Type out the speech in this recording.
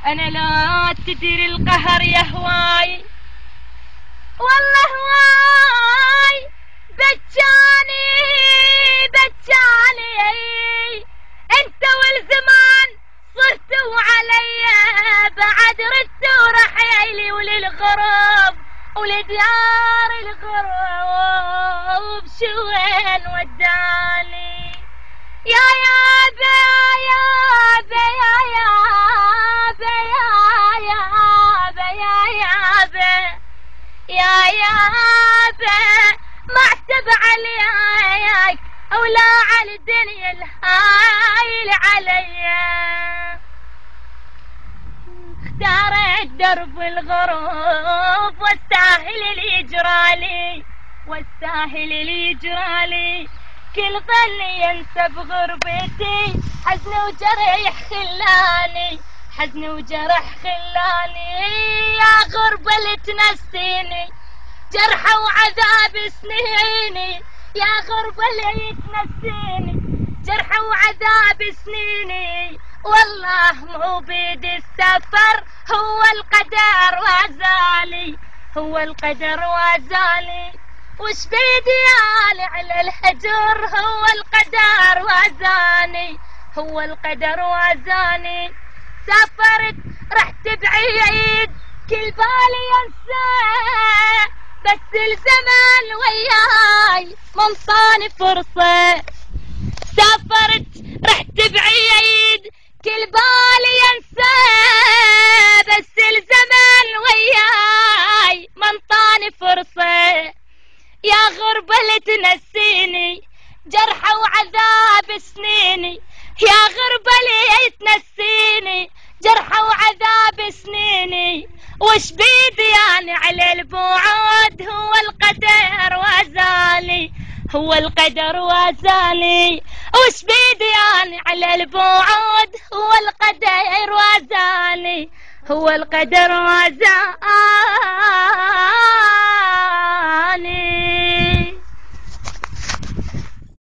أنا لا تدري القهر يا هواي، والله هواي بجاني بجاني، انت والزمان صرتوا عليا بعد ردتوا رحيلي وللغرب ولديار الغرب شو وين وداني يا يابا يابا يا يابا يا يابا يا يابا يا يابا ما اعتب عليك ولا على الدنيا الهايل عليا. اختارت درب الغروب واستاهل اللي يجرالي، واستاهل اللي يجرالي، كل ظني ينسى بغربتي، حزن وجرح خلاني، حزن وجرح خلاني، يا غربة اللي تنسيني جرح وعذاب سنيني، يا غربة اللي تنسيني جرح وعذاب سنيني، والله مو بيد السفر هو القدر وازالي، هو القدر وازالي، وش بيدي على الحجر هو القدر وازاني، هو القدر وازاني. سافرت رحت بعيد كل بالي ينسى، بس الزمان وياي منطاني فرصة. سافرت رحت بعيد كل بالي ينسى، بس الزمان وياي منطاني فرصة، يا غربة اللي تنسيني جرح وعذاب سنيني، يا غربة اللي تنسيني جرح وعذاب سنيني، وش بيدي يعني على البعد هو القدر وازالي، هو القدر وازالي، وش بيدي يعني على البعد هو القدر وازالي، هو القدر وازالي.